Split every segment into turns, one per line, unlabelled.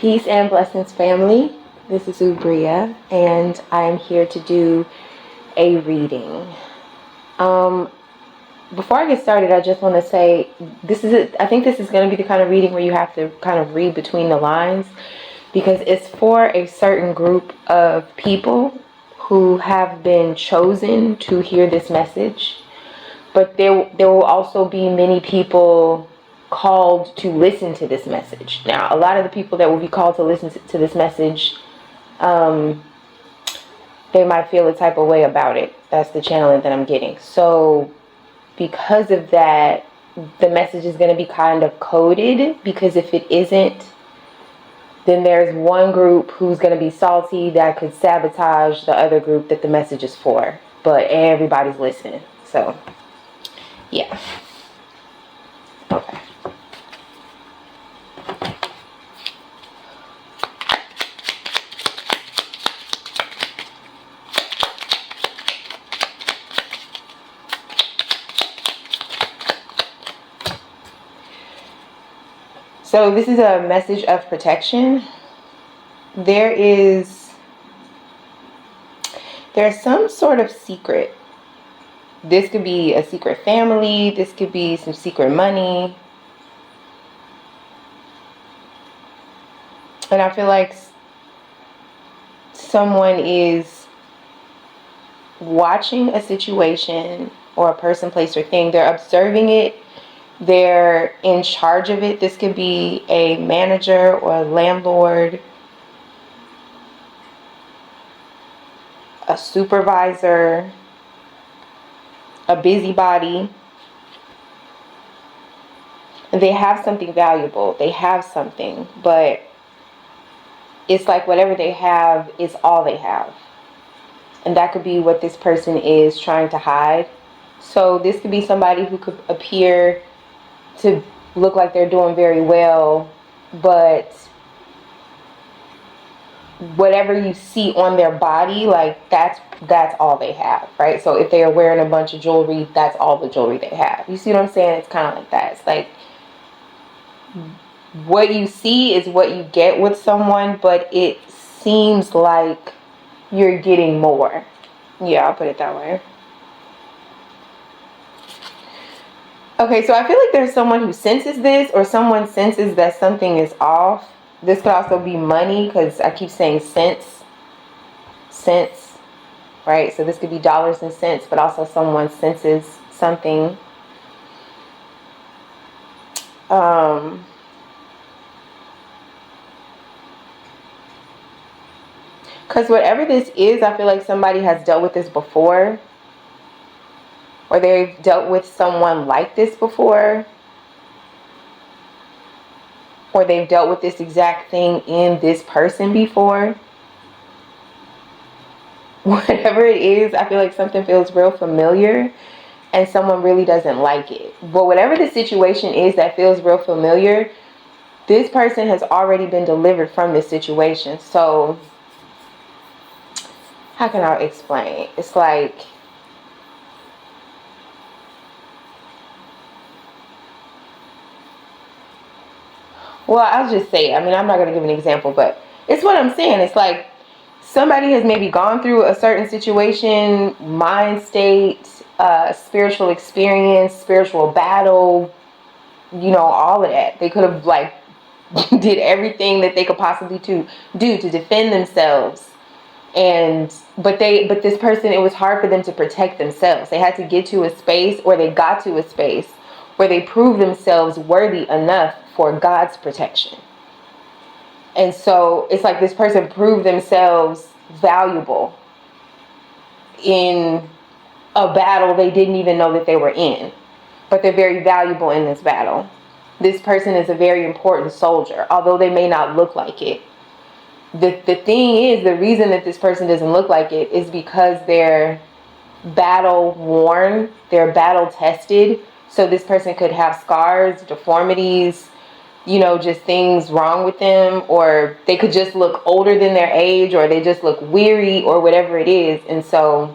Peace and blessings, family. This is Ubria, and I am here to do a reading. Before I get started, I just want to say I think this is going to be the kind of reading where you have to kind of read between the lines, because it's for a certain group of people who have been chosen to hear this message. But there will also be many people called to listen to this message. Now, a lot of the people that will be called to listen to this message, they might feel a type of way about it. That's the channeling that I'm getting. So because of that, the message is going to be kind of coded, because if it isn't, then there's one group who's going to be salty that could sabotage the other group that the message is for. But everybody's listening. So yeah. Okay. So this is a message of protection. There's some sort of secret. This could be a secret family. This could be some secret money. And I feel like someone is watching a situation or a person, place, or thing. They're observing it. They're in charge of it. This could be a manager or a landlord, a supervisor, a busybody. And they have something valuable. They have something, but it's like whatever they have is all they have. And that could be what this person is trying to hide. So this could be somebody who could appear to look like they're doing very well, but whatever you see on their body, like that's all they have, right? So if they are wearing a bunch of jewelry, that's all the jewelry they have. You see what I'm saying? It's kind of like that. It's like what you see is what you get with someone, but it seems like you're getting more. Yeah, I'll put it that way. Okay, so I feel like there's someone who senses this, or someone senses that something is off. This could also be money, because I keep saying cents, right? So this could be dollars and cents, but also someone senses something. Because whatever this is, I feel like somebody has dealt with this before. Or they've dealt with someone like this before. Or they've dealt with this exact thing in this person before. Whatever it is, I feel like something feels real familiar and someone really doesn't like it. But whatever the situation is that feels real familiar, this person has already been delivered from this situation. So how can I explain? It's like, well, I'll just say, I mean, I'm not going to give an example, but it's what I'm saying. It's like somebody has maybe gone through a certain situation, mind state, spiritual experience, spiritual battle, you know, all of that. They could have like did everything that they could possibly do to defend themselves. But this person, it was hard for them to protect themselves. They had to get to a space, or they got to a space where they proved themselves worthy enough for God's protection. And so it's like this person proved themselves valuable in a battle they didn't even know that they were in. But they're very valuable in this battle. This person is a very important soldier, although they may not look like it. The thing is, the reason that this person doesn't look like it is because they're battle worn, they're battle tested. So this person could have scars, deformities, you know, just things wrong with them, or they could just look older than their age, or they just look weary, or whatever it is. And so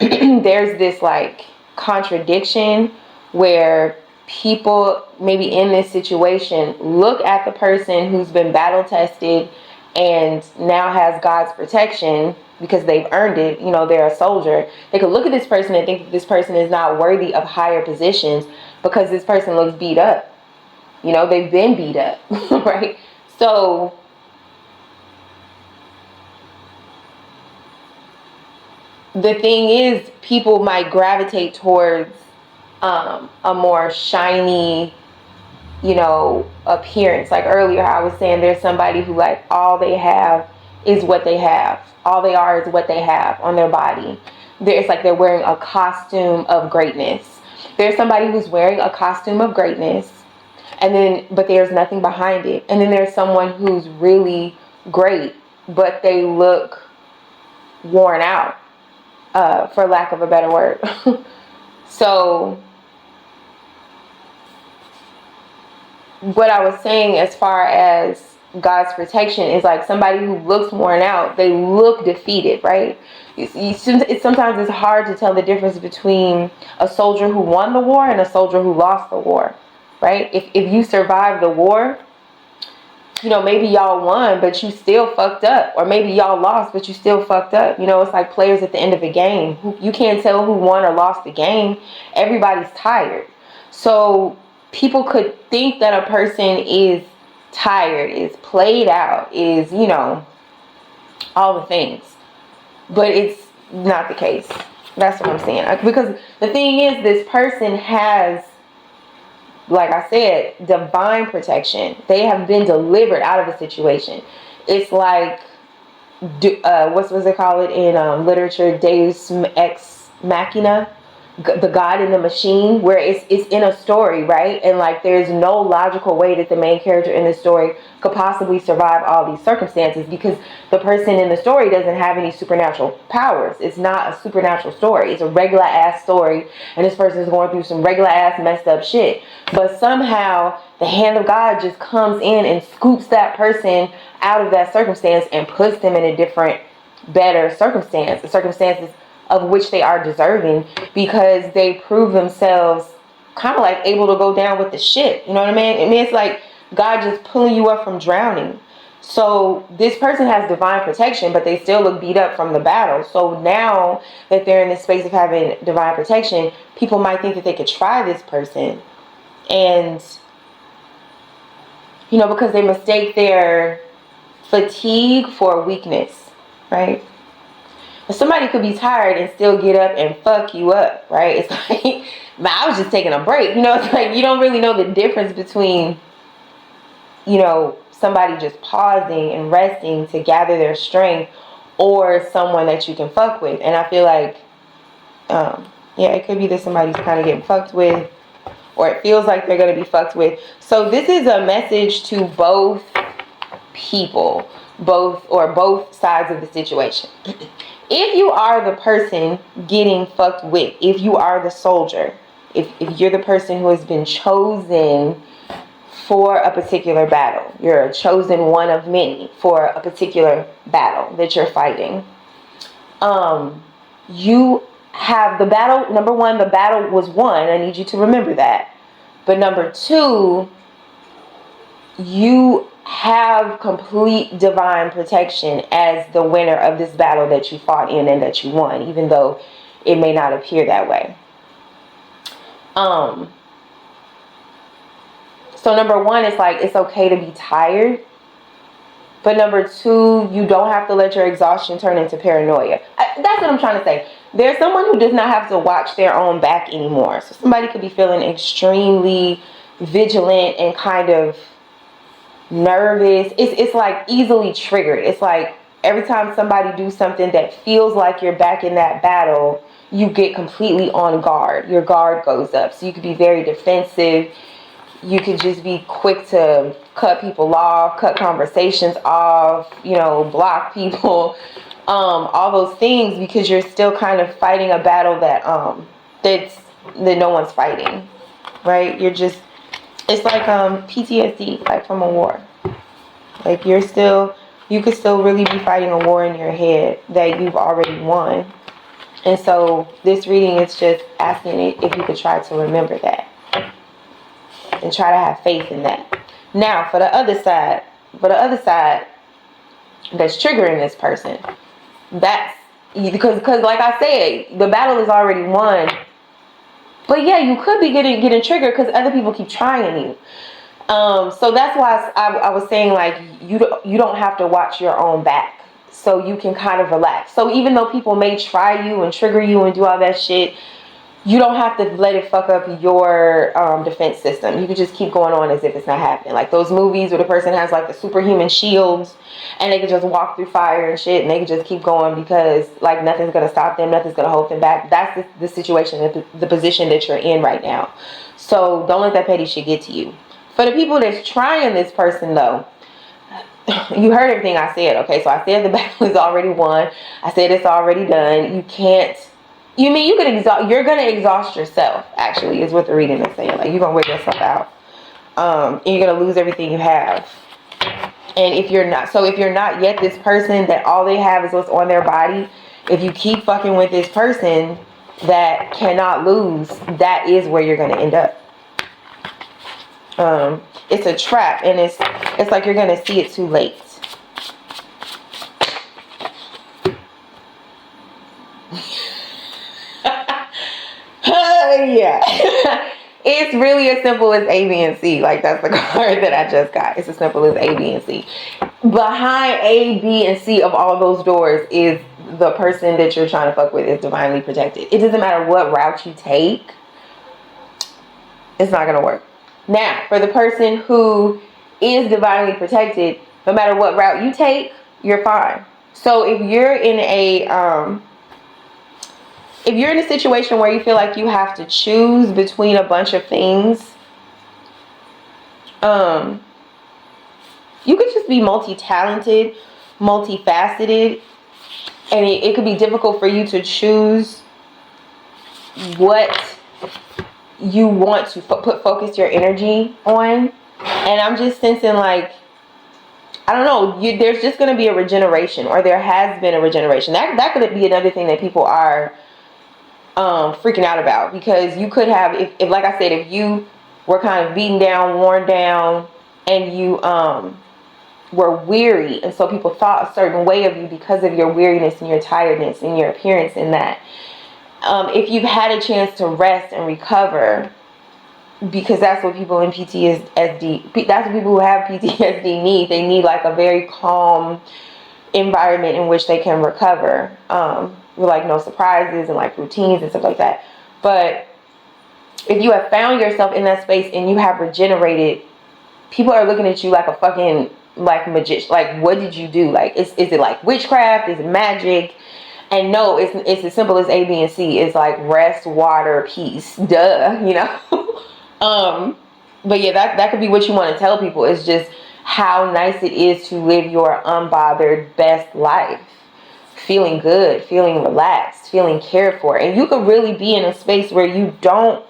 there's this like contradiction where people maybe in this situation look at the person who's been battle tested and now has God's protection because they've earned it, you know, they're a soldier. They could look at this person and think that this person is not worthy of higher positions because this person looks beat up. You know, they've been beat up, right? So the thing is, people might gravitate towards a more shiny, you know, appearance. Like earlier I was saying, there's somebody who like all they have is what they have. All they are is what they have on their body. It's like they're wearing a costume of greatness. There's somebody who's wearing a costume of greatness, and then but there's nothing behind it. And then there's someone who's really great, but they look worn out, for lack of a better word. So what I was saying as far as God's protection is like somebody who looks worn out, they look defeated, right? Sometimes it's hard to tell the difference between a soldier who won the war and a soldier who lost the war, right? If you survived the war, you know, maybe y'all won, but you still fucked up. Or maybe y'all lost, but you still fucked up. You know, it's like players at the end of a game. You can't tell who won or lost the game. Everybody's tired. So people could think that a person is tired, is played out, is, you know, all the things. But it's not the case. That's what I'm saying. Because the thing is, this person has, like I said, divine protection. They have been delivered out of a situation. It's like, what's it called in literature? Deus ex machina. The God in the machine, where it's in a story, right? And like there's no logical way that the main character in the story could possibly survive all these circumstances because the person in the story doesn't have any supernatural powers. It's not a supernatural story. It's a regular ass story, and this person is going through some regular ass messed up shit. But somehow the hand of God just comes in and scoops that person out of that circumstance and puts them in a different, better circumstance. The circumstances of which they are deserving, because they prove themselves kind of like able to go down with the shit. You know what I mean? I mean, it's like God just pulling you up from drowning. So this person has divine protection, but they still look beat up from the battle. So now that they're in this space of having divine protection, people might think that they could try this person. And, you know, because they mistake their fatigue for weakness, right? Somebody could be tired and still get up and fuck you up, right? It's like, man, I was just taking a break. You know, it's like you don't really know the difference between, you know, somebody just pausing and resting to gather their strength or someone that you can fuck with. And I feel like, yeah, it could be that somebody's kind of getting fucked with, or it feels like they're going to be fucked with. So this is a message to both people, both sides of the situation. If you are the person getting fucked with, if you are the soldier, if you're the person who has been chosen for a particular battle, you're a chosen one of many for a particular battle that you're fighting, you have the battle. Number one, the battle was won. I need you to remember that. But number two, you have complete divine protection as the winner of this battle that you fought in and that you won, even though it may not appear that way. So number one is like, it's okay to be tired. But number two, you don't have to let your exhaustion turn into paranoia. That's what I'm trying to say. There's someone who does not have to watch their own back anymore. So somebody could be feeling extremely vigilant and kind of nervous. It's like easily triggered. It's like every time somebody do something that feels like you're back in that battle, you get completely on guard. Your guard goes up. So you could be very defensive. You could just be quick to cut people off, cut conversations off, you know, block people, all those things, because you're still kind of fighting a battle that that no one's fighting, right? You're just, it's like PTSD, like from a war. Like you could still really be fighting a war in your head that you've already won. And so this reading is just asking if you could try to remember that. and try to have faith in that. Now, for the other side that's triggering this person, that's because like I said, the battle is already won. But yeah, you could be getting triggered because other people keep trying you. So that's why I was saying, like, you don't have to watch your own back, so you can kind of relax. So even though people may try you and trigger you and do all that shit, you don't have to let it fuck up your defense system. You can just keep going on as if it's not happening. Like those movies where the person has like the superhuman shields and they can just walk through fire and shit, and they can just keep going because like nothing's gonna stop them, nothing's gonna hold them back. That's the situation, the position that you're in right now. So don't let that petty shit get to you. For the people that's trying this person though, you heard everything I said, okay? So I said the battle is already won. I said it's already done. You can't. You mean you could exhaust? You're gonna exhaust yourself. Actually, is what the reading is saying. Like you're gonna wear yourself out, and you're gonna lose everything you have. And if you're not yet this person that all they have is what's on their body, if you keep fucking with this person that cannot lose, that is where you're gonna end up. It's a trap, and it's like you're gonna see it too late. Yeah. It's really as simple as A, B, and C. Like that's the card that I just got. It's as simple as A, B, and C. Behind A, B, and C of all those doors is the person that you're trying to fuck with is divinely protected. It doesn't matter what route you take. It's not gonna work. Now, for the person who is divinely protected, no matter what route you take, you're fine. So if you're in a situation where you feel like you have to choose between a bunch of things, you could just be multi-talented, multifaceted, and it could be difficult for you to choose what you want to focus your energy on. And I'm just sensing like, I don't know, there's just going to be a regeneration, or there has been a regeneration. That could be another thing that people are freaking out about, because you could have, if like I said, if you were kind of beaten down, worn down, and you were weary, and so people thought a certain way of you because of your weariness and your tiredness and your appearance in that. If you've had a chance to rest and recover, because that's what people in PTSD, that's what people who have PTSD need. They need like a very calm environment in which they can recover, with like no surprises and like routines and stuff like that. But if you have found yourself in that space and you have regenerated, people are looking at you like a fucking like magician. Like, what did you do? Like, is it like witchcraft? Is it magic? And no, it's as simple as A, B, and C. It's like rest, water, peace. Duh, you know? But yeah, that could be what you want to tell people. It's just how nice it is to live your unbothered best life. Feeling good, feeling relaxed, feeling cared for. And you could really be in a space where you don't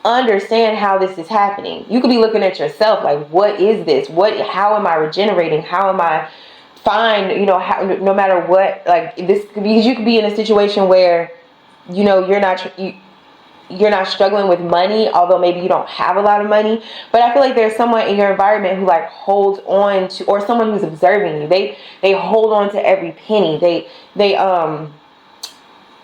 understand how this is happening. You could be looking at yourself like, what is this? How am I regenerating? How am I fine? You know, how, no matter what, like this could be, you could be in a situation where, you know, you're not struggling with money, although maybe you don't have a lot of money. But I feel like there's someone in your environment who like holds on to, or someone who's observing you. They hold on to every penny.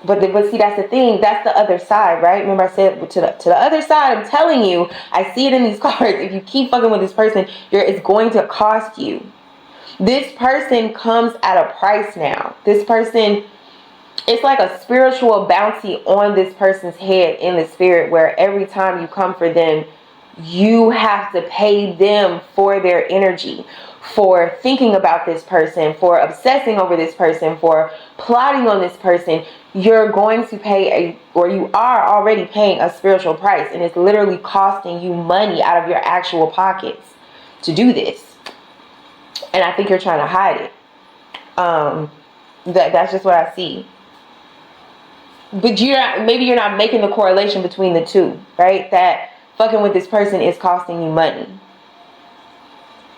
But see, that's the thing. That's the other side, right? Remember I said to the other side, I'm telling you, I see it in these cards. If you keep fucking with this person, it's going to cost you. This person comes at a price now. This person, it's like a spiritual bounty on this person's head in the spirit, where every time you come for them, you have to pay them for their energy, for thinking about this person, for obsessing over this person, for plotting on this person. You're going to pay or you are already paying a spiritual price, and it's literally costing you money out of your actual pockets to do this. And I think you're trying to hide it. That's just what I see. But maybe you're not making the correlation between the two, right? That fucking with this person is costing you money.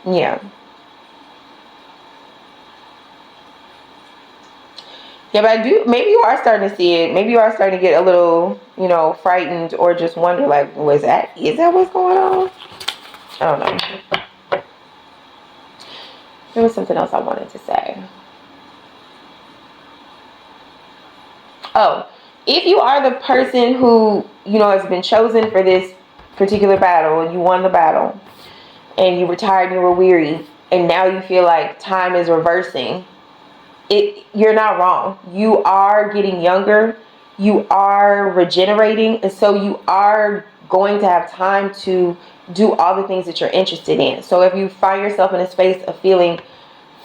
Yeah. Yeah, but maybe you are starting to see it. Maybe you are starting to get a little, you know, frightened, or just wonder like, is that what's going on? I don't know. There was something else I wanted to say. Oh, if you are the person who, has been chosen for this particular battle, and you won the battle, and you were tired and you were weary, and now you feel like time is reversing, you're not wrong. You are getting younger. You are regenerating. And so you are going to have time to do all the things that you're interested in. So if you find yourself in a space of feeling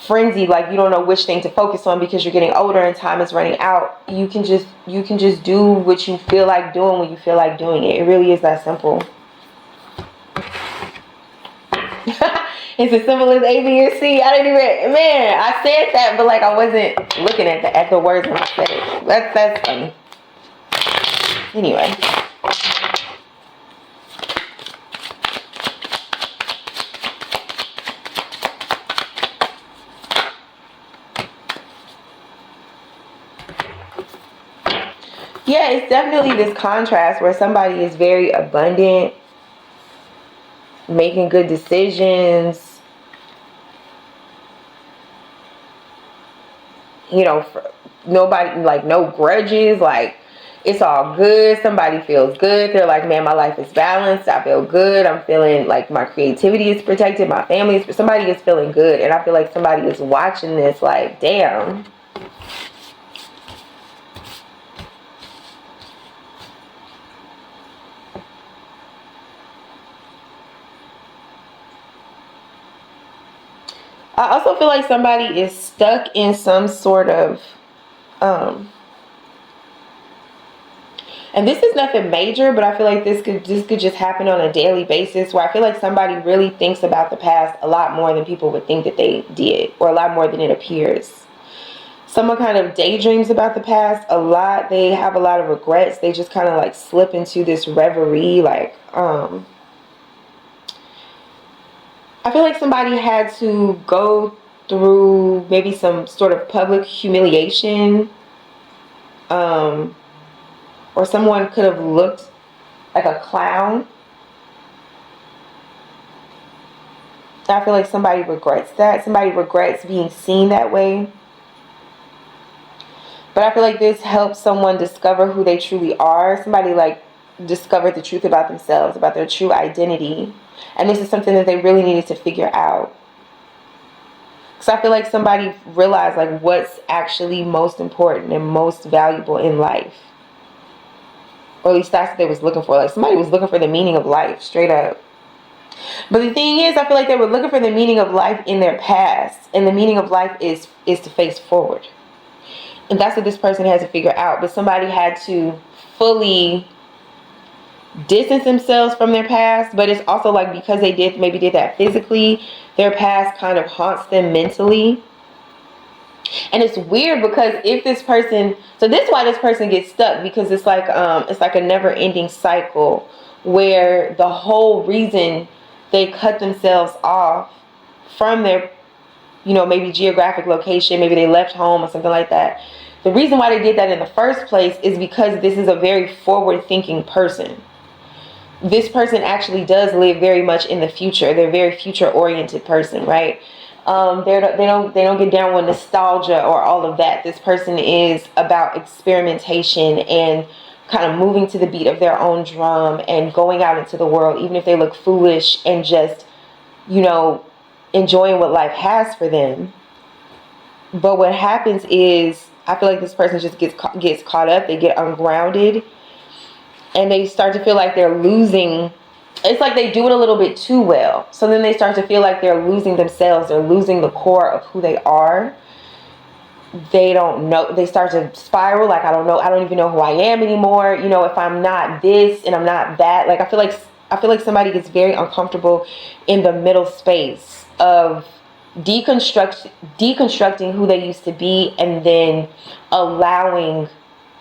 frenzied, like you don't know which thing to focus on because you're getting older and time is running out, you can just do what you feel like doing when you feel like doing it. It really is that simple. It's as simple as A, B, and C. I didn't even, man, I said that, but like I wasn't looking at the words when I said it. That's funny. Anyway. Yeah, it's definitely this contrast where somebody is very abundant, making good decisions, nobody, like, no grudges, like it's all good. Somebody feels good. They're like, man, my life is balanced. I feel good. I'm feeling like my creativity is protected. My family is, somebody is feeling good. And I feel like somebody is watching this like, damn. I also feel like somebody is stuck in some sort of, and this is nothing major, but I feel like this could just happen on a daily basis, where I feel like somebody really thinks about the past a lot more than people would think that they did, or a lot more than it appears. Someone kind of daydreams about the past a lot. They have a lot of regrets. They just kind of like slip into this reverie, like, I feel like somebody had to go through maybe some sort of public humiliation, or someone could have looked like a clown. I feel like somebody regrets that. Somebody regrets being seen that way. But I feel like this helps someone discover who they truly are. Somebody like discovered the truth about themselves, about their true identity. And this is something that they really needed to figure out. Because I feel like somebody realized like what's actually most important and most valuable in life. Or at least that's what they was looking for. Like somebody was looking for the meaning of life, straight up. But the thing is, I feel like they were looking for the meaning of life in their past. And the meaning of life is to face forward. And that's what this person had to figure out. But somebody had to fully distance themselves from their past. But it's also like because they maybe did that physically, their past kind of haunts them mentally. And it's weird because if this person, so this is why this person gets stuck, because it's like a never-ending cycle where the whole reason they cut themselves off from their, maybe geographic location, maybe they left home or something like that. The reason why they did that in the first place is because this is a very forward-thinking person. This person actually does live very much in the future. They're a very future-oriented person, right? They don't get down with nostalgia or all of that. This person is about experimentation and kind of moving to the beat of their own drum and going out into the world, even if they look foolish, and just, enjoying what life has for them. But what happens is, I feel like this person just gets caught up. They get ungrounded, and they start to feel like they're losing. It's like they do it a little bit too well. So then they start to feel like they're losing themselves. They're losing the core of who they are. They don't know. They start to spiral. Like, I don't know. I don't even know who I am anymore. If I'm not this and I'm not that. Like, I feel like somebody gets very uncomfortable in the middle space of deconstructing who they used to be, and then allowing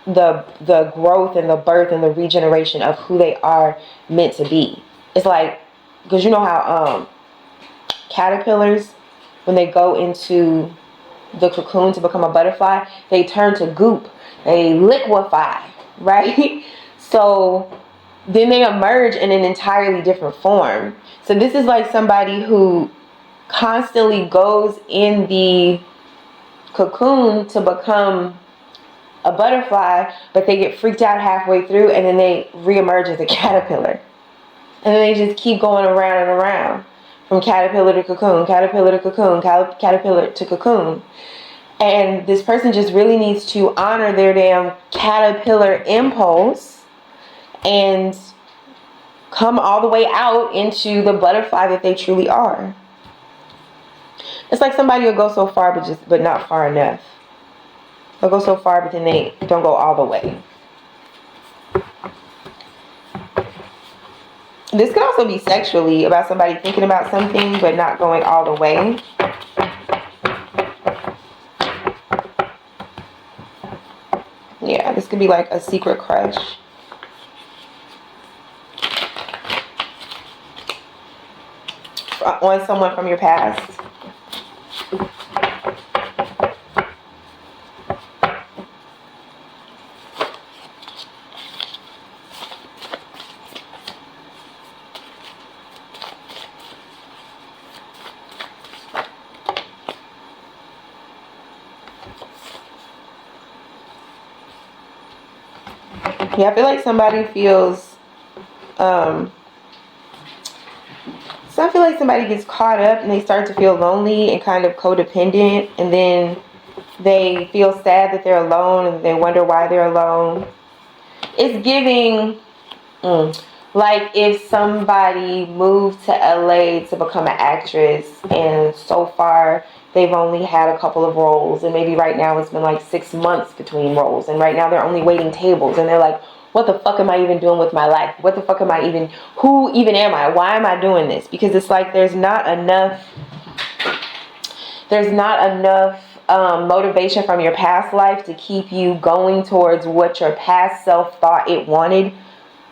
the growth and the birth and the regeneration of who they are meant to be. It's like, because you know how caterpillars, when they go into the cocoon to become a butterfly, they turn to goop, they liquefy, right? So then they emerge in an entirely different form. So this is like somebody who constantly goes in the cocoon to become a butterfly, but they get freaked out halfway through, and then they reemerge as a caterpillar. And then they just keep going around and around, from caterpillar to cocoon, caterpillar to cocoon, caterpillar to cocoon. And this person just really needs to honor their damn caterpillar impulse and come all the way out into the butterfly that they truly are. It's like somebody will go so far but not far enough. They'll go so far but then they don't go all the way. This could also be sexually, about somebody thinking about something but not going all the way. Yeah, this could be like a secret crush. On someone from your past. Yeah, I feel like somebody feels, so I feel like somebody gets caught up and they start to feel lonely and kind of codependent, and then they feel sad that they're alone and they wonder why they're alone. It's giving, like if somebody moved to LA to become an actress and so far they've only had a couple of roles, and maybe right now it's been like 6 months between roles, and right now they're only waiting tables, and they're like, what the fuck am I even doing with my life? What the fuck am I even, who even am I? Why am I doing this? Because it's like there's not enough motivation from your past life to keep you going towards what your past self thought it wanted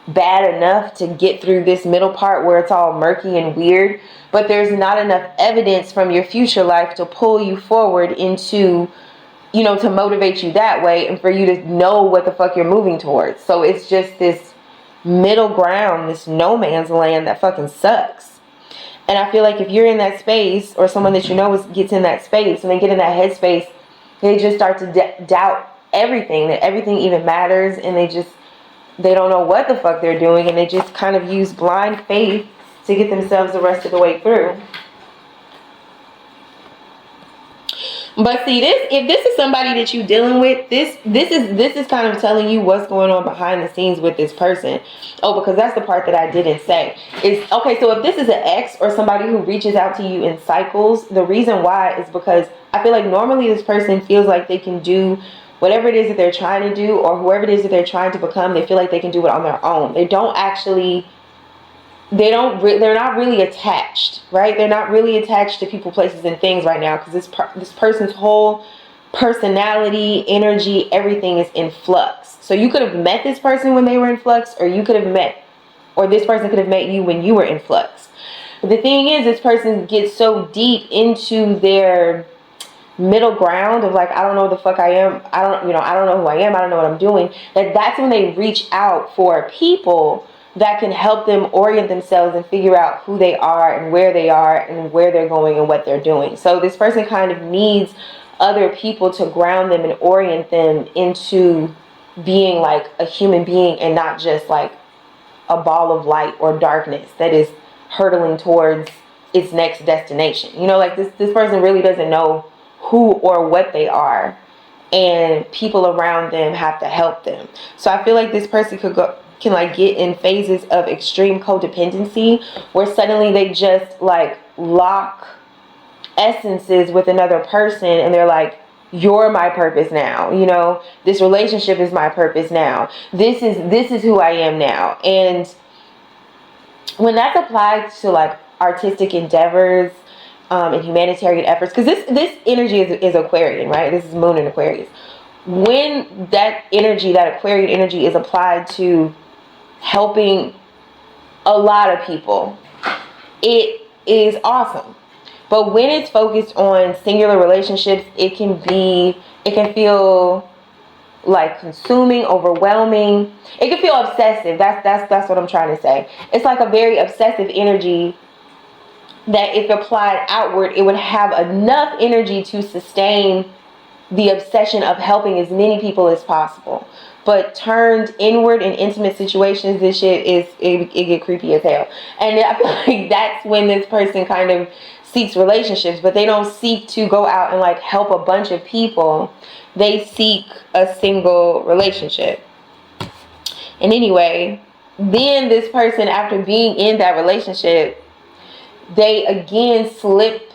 bad enough to get through this middle part where it's all murky and weird. But there's not enough evidence from your future life to pull you forward into, you know, to motivate you that way and for you to know what the fuck you're moving towards. So it's just this middle ground, this no man's land that fucking sucks. And I feel like if you're in that space, or someone that you know gets in that space, and they get in that headspace, they just start to doubt everything, that everything even matters, and they don't know what the fuck they're doing, and they just kind of use blind faith to get themselves the rest of the way through. But see, if this is somebody that you're dealing with, this is kind of telling you what's going on behind the scenes with this person. Oh, because that's the part that I didn't say. Is okay, so if this is an ex or somebody who reaches out to you in cycles, the reason why is because I feel like normally this person feels like they can do whatever it is that they're trying to do, or whoever it is that they're trying to become, they feel like they can do it on their own. They don't actually, they're not really attached, right? They're not really attached to people, places, and things right now, because this person's whole personality, energy, everything is in flux. So you could have met this person when they were in flux, or this person could have met you when you were in flux. But the thing is, this person gets so deep into their middle ground of like, I don't know what the fuck I am, I don't know who I am, I don't know what I'm doing, that's when they reach out for people that can help them orient themselves and figure out who they are and where they're going and what they're doing. So this person kind of needs other people to ground them and orient them into being like a human being, and not just like a ball of light or darkness that is hurtling towards its next destination. You know, like this person really doesn't know who or what they are, and people around them have to help them. So I feel like this person can like get in phases of extreme codependency where suddenly they just like lock essences with another person, and they're like, you're my purpose now, you know, this relationship is my purpose now, this is who I am now. And when that's applied to like artistic endeavors, and humanitarian efforts, because this energy is Aquarian, right? This is moon in Aquarius. When that energy, that Aquarian energy, is applied to helping a lot of people, it is awesome. But when it's focused on singular relationships, it can feel like consuming, overwhelming. It can feel obsessive. That's what I'm trying to say. It's like a very obsessive energy that if applied outward, it would have enough energy to sustain the obsession of helping as many people as possible. But turned inward in intimate situations, this shit it get creepy as hell. And I feel like that's when this person kind of seeks relationships, but they don't seek to go out and like help a bunch of people. They seek a single relationship. And anyway, then this person, after being in that relationship, they again slip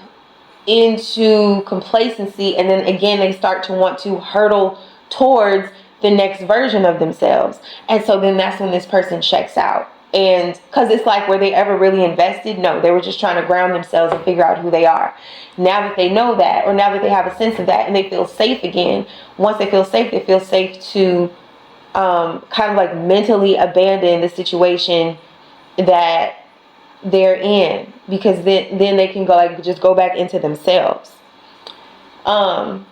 into complacency, and then again they start to want to hurtle towards the next version of themselves. And so then that's when this person checks out. And because it's like, were they ever really invested? No, they were just trying to ground themselves and figure out who they are. Now that they know that, or now that they have a sense of that, and they feel safe again, once they feel safe to kind of like mentally abandon the situation that they're in, because then they can go like just go back into themselves. And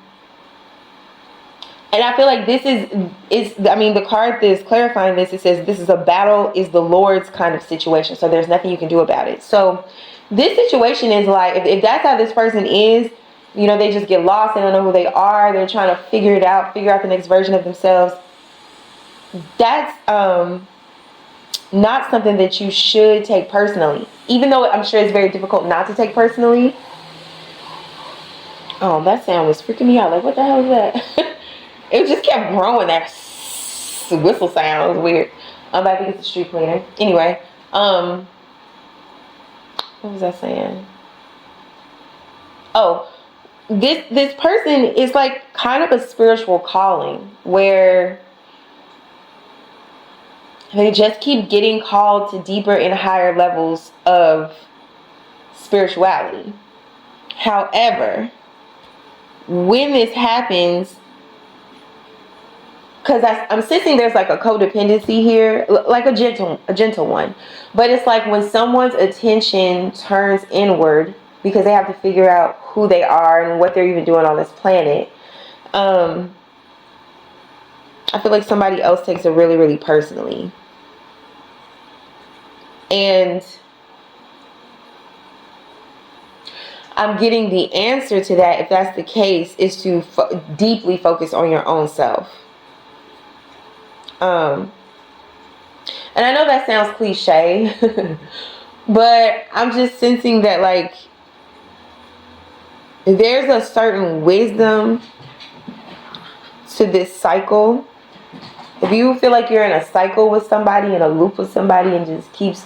I feel like this is I mean, the card that is clarifying this, it says this is a battle is the Lord's kind of situation, so there's nothing you can do about it. So this situation is like, if that's how this person is, you know, they just get lost, they don't know who they are, they're trying to figure it out, figure out the next version of themselves. That's not something that you should take personally, even though I'm sure it's very difficult not to take personally. Oh, that sound was freaking me out. Like, what the hell is that? It just kept growing. That whistle sound. It was weird. I think it's the street cleaner. Anyway, what was I saying? Oh, this person is like kind of a spiritual calling where they just keep getting called to deeper and higher levels of spirituality. However, when this happens, because I'm sensing there's like a codependency here, like a gentle one. But it's like when someone's attention turns inward because they have to figure out who they are and what they're even doing on this planet. I feel like somebody else takes it really, really personally. And I'm getting the answer to that, if that's the case, is to deeply focus on your own self. And I know that sounds cliche, but I'm just sensing that like there's a certain wisdom to this cycle. If you feel like you're in a cycle with somebody, in a loop with somebody, and just keeps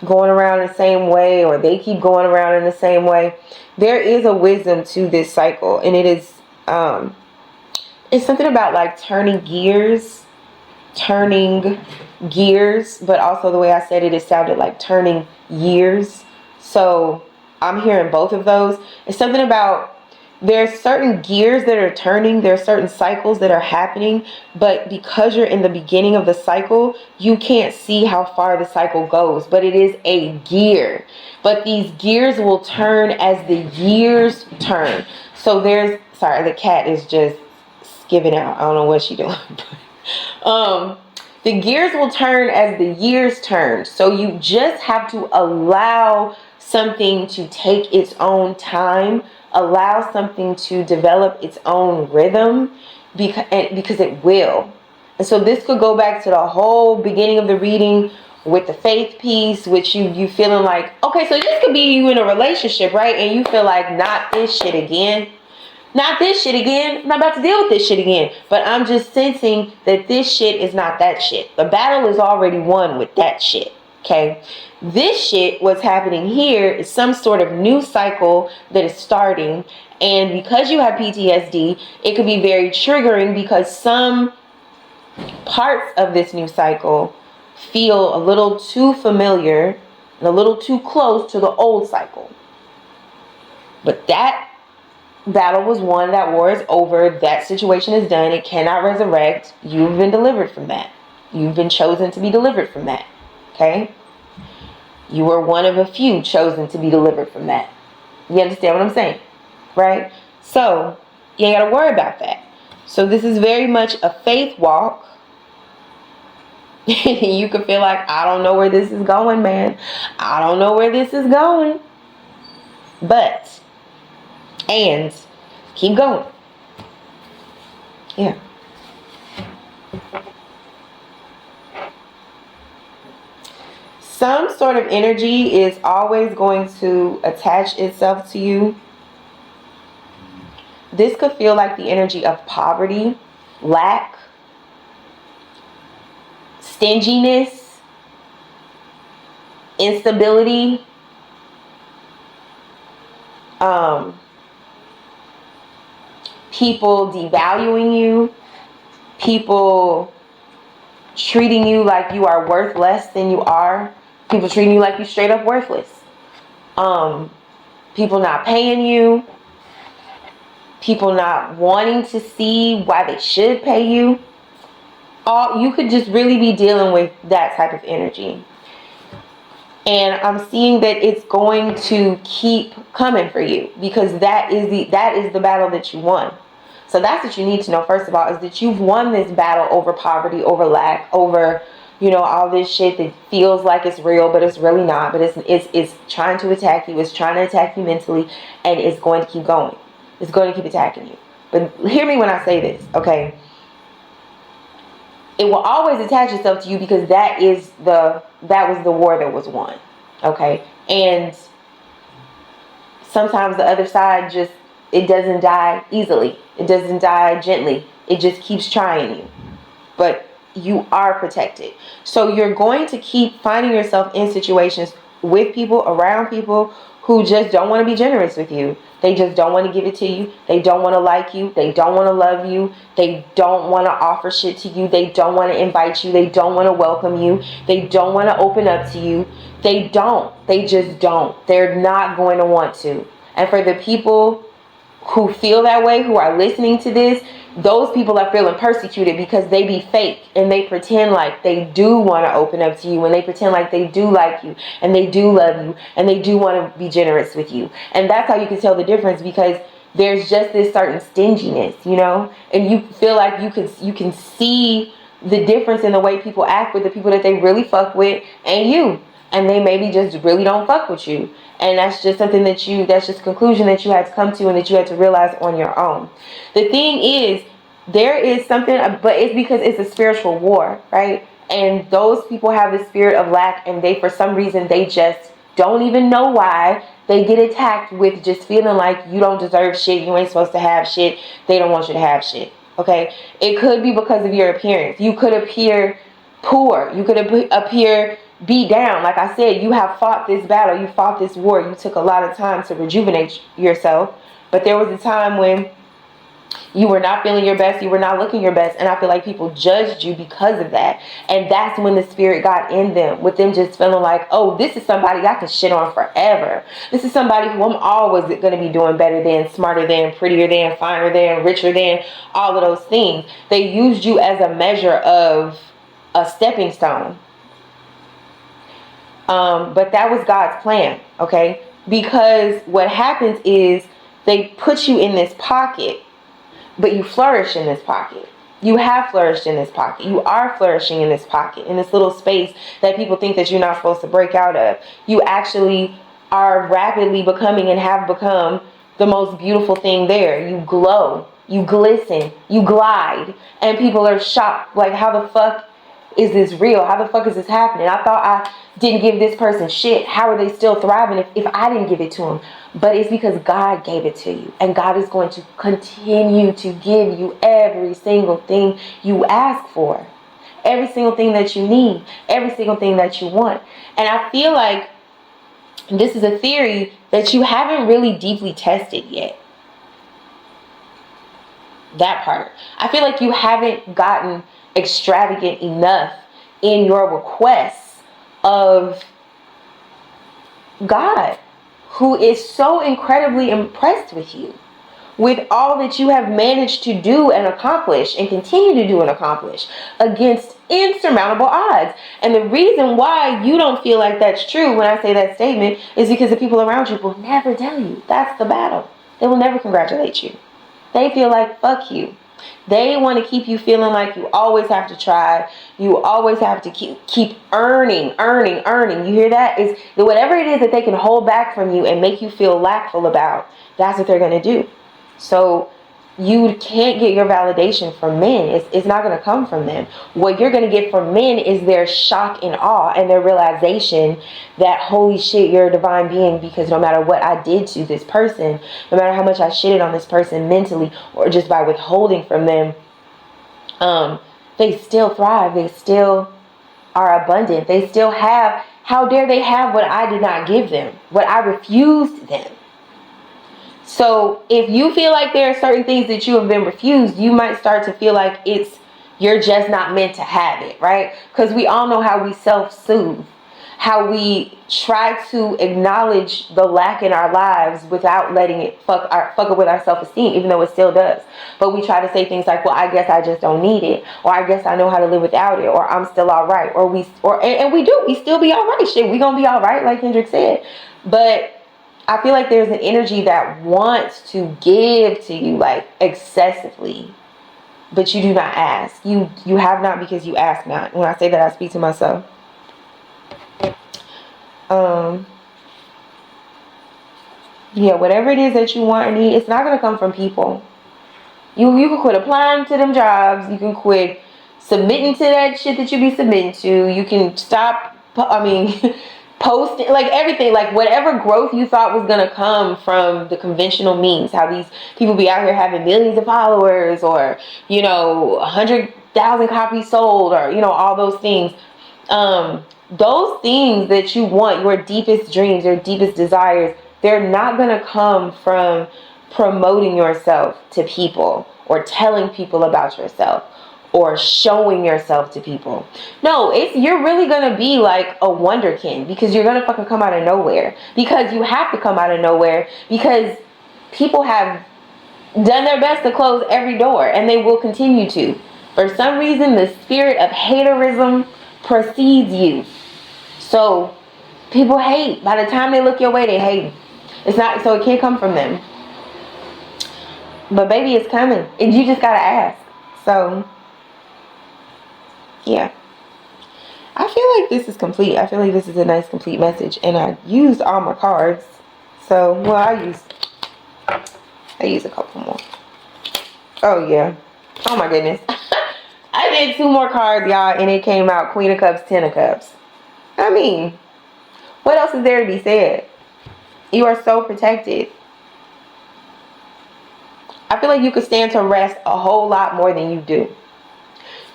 going around the same way, or they keep going around in the same way, there is a wisdom to this cycle. And it is it's something about like turning gears, but also the way I said it, it sounded like turning years. So I'm hearing both of those. It's something about there's certain gears that are turning, there are certain cycles that are happening, but because you're in the beginning of the cycle, you can't see how far the cycle goes, but it is a gear. But these gears will turn as the years turn. So there's, sorry, the cat is just skipping out. I don't know what she's doing. The gears will turn as the years turn. So you just have to allow something to take its own time, allow something to develop its own rhythm, because it will. And so this could go back to the whole beginning of the reading with the faith piece, which you feeling like, okay, so this could be you in a relationship, right? And you feel like, not this shit again. Not this shit again. I'm not about to deal with this shit again. But I'm just sensing that this shit is not that shit. The battle is already won with that shit. Okay? This shit, what's happening here, is some sort of new cycle that is starting. And because you have PTSD, it could be very triggering because some parts of this new cycle feel a little too familiar and a little too close to the old cycle. But that battle was won, that war is over, that situation is done, it cannot resurrect. You've been delivered from that. You've been chosen to be delivered from that. Okay? You were one of a few chosen to be delivered from that. You understand what I'm saying? Right? So, you ain't got to worry about that. So this is very much a faith walk. You could feel like, I don't know where this is going, man. I don't know where this is going. But, and, keep going. Yeah. Some sort of energy is always going to attach itself to you. This could feel like the energy of poverty, lack, stinginess, instability, people devaluing you, people treating you like you are worth less than you are, people treating you like you straight up worthless, people not paying you, people not wanting to see why they should pay you. You could just really be dealing with that type of energy. And I'm seeing that it's going to keep coming for you, because that is the battle that you won. So that's what you need to know, first of all, is that you've won this battle over poverty, over lack, over, all this shit that feels like it's real, but it's really not. But it's trying to attack you. It's trying to attack you mentally, and it's going to keep going. It's going to keep attacking you. But hear me when I say this, okay? It will always attach itself to you, because that was the war that was won, okay? And sometimes the other side it doesn't die easily. It doesn't die gently. It just keeps trying you. But you are protected. So you're going to keep finding yourself in situations with people, around people who just don't want to be generous with you. They just don't want to give it to you. They don't want to like you. They don't want to love you. They don't want to offer shit to you. They don't want to invite you. They don't want to welcome you. They don't want to open up to you. They don't. They just don't. They're not going to want to. And for the people who feel that way, who are listening to this, those people are feeling persecuted because they be fake and they pretend like they do want to open up to you, and they pretend like they do like you and they do love you and they do want to be generous with you. And that's how you can tell the difference, because there's just this certain stinginess, and you feel like you can see the difference in the way people act with the people that they really fuck with and you. And they maybe just really don't fuck with you. And that's just something that's just a conclusion that you had to come to and that you had to realize on your own. The thing is, there is something, but it's because it's a spiritual war, right? And those people have the spirit of lack, and for some reason, they just don't even know why. They get attacked with just feeling like you don't deserve shit, you ain't supposed to have shit, they don't want you to have shit, okay? It could be because of your appearance. You could appear poor. You could appear beat down. Like I said, you have fought this battle. You fought this war. You took a lot of time to rejuvenate yourself. But there was a time when you were not feeling your best. You were not looking your best. And I feel like people judged you because of that. And that's when the spirit got in them, with them just feeling like, oh, this is somebody I can shit on forever. This is somebody who I'm always going to be doing better than, smarter than, prettier than, finer than, richer than, all of those things. They used you as a measure of a stepping stone. But that was God's plan, okay? Because what happens is they put you in this pocket, but you flourish in this pocket. You have flourished in this pocket. You are flourishing in this pocket, in this little space that people think that you're not supposed to break out of. You actually are rapidly becoming and have become the most beautiful thing there. You glow, you glisten, you glide, and people are shocked, like, how the fuck is this real? How the fuck is this happening? I thought I didn't give this person shit. How are they still thriving if I didn't give it to them? But it's because God gave it to you. And God is going to continue to give you every single thing you ask for. Every single thing that you need. Every single thing that you want. And I feel like this is a theory that you haven't really deeply tested yet. That part. I feel like you haven't gotten extravagant enough in your requests of God, who is so incredibly impressed with you, with all that you have managed to do and accomplish and continue to do and accomplish against insurmountable odds. And the reason why you don't feel like that's true when I say that statement is because the people around you will never tell you. That's the battle. They will never congratulate you. They feel like, fuck you. They want to keep you feeling like you always have to try. You always have to keep earning. You hear that? Is whatever it is that they can hold back from you and make you feel lackful about, that's what they're going to do. So you can't get your validation from men. It's not going to come from them. What you're going to get from men is their shock and awe and their realization that, holy shit, you're a divine being, because no matter what I did to this person, no matter how much I shitted on this person mentally or just by withholding from them, they still thrive. They still are abundant. They still have, how dare they have what I did not give them, what I refused them. So if you feel like there are certain things that you have been refused, you might start to feel like you're just not meant to have it, right? Because we all know how we self-soothe, how we try to acknowledge the lack in our lives without letting it fuck up with our self-esteem, even though it still does. But we try to say things like, well, I guess I just don't need it, or I guess I know how to live without it, or I'm still all right, and we still be all right. Shit, we gonna be all right, like Kendrick said. But I feel like there's an energy that wants to give to you, like, excessively, but you do not ask. You have not because you ask not. When I say that, I speak to myself. Yeah, whatever it is that you want or need, it's not gonna come from people. You can quit applying to them jobs. You can quit submitting to that shit that you be submitting to. You can stop. Posting, like, everything, like whatever growth you thought was gonna come from the conventional means, how these people be out here having millions of followers, or 100,000 copies sold, or all those things. Those things that you want, your deepest dreams, your deepest desires, they're not gonna come from promoting yourself to people or telling people about yourself or showing yourself to people. No, you're really gonna be like a wonderkin, because you're gonna fucking come out of nowhere, because you have to come out of nowhere, because people have done their best to close every door, and they will continue to. For some reason, the spirit of haterism precedes you. So people hate. By the time they look your way, they hate. It's not, so it can't come from them. But baby, it's coming, and you just gotta ask. So yeah, I feel like this is complete. I feel like this is a nice complete message, and I used all my cards. So, well, I used a couple more. Oh yeah, oh my goodness. I did 2 more cards, y'all, and it came out Queen of Cups, 10 of Cups. I mean, what else is there to be said? You are so protected. I feel like you could stand to rest a whole lot more than you do.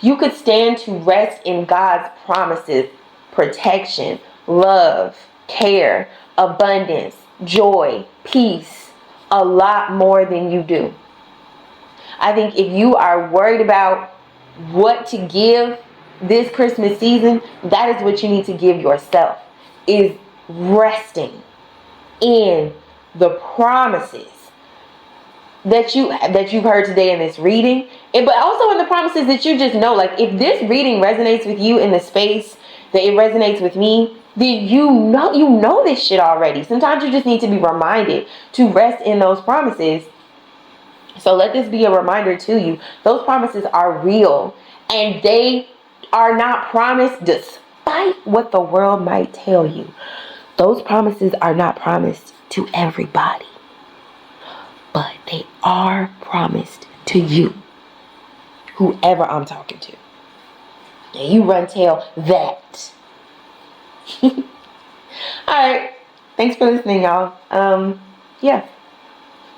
You could stand to rest in God's promises, protection, love, care, abundance, joy, peace, a lot more than you do. I think if you are worried about what to give this Christmas season, that is what you need to give yourself, is resting in the promises that you've heard today in this reading, but also in the promises that you just know. Like, if this reading resonates with you in the space that it resonates with me, then you know this shit already. Sometimes you just need to be reminded to rest in those promises. So let this be a reminder to you. Those promises are real, and they are not promised despite what the world might tell you. Those promises are not promised to everybody, but they are promised to you, whoever I'm talking to. And you run tell that. Alright. Thanks for listening, y'all. Yeah.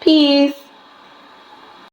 Peace.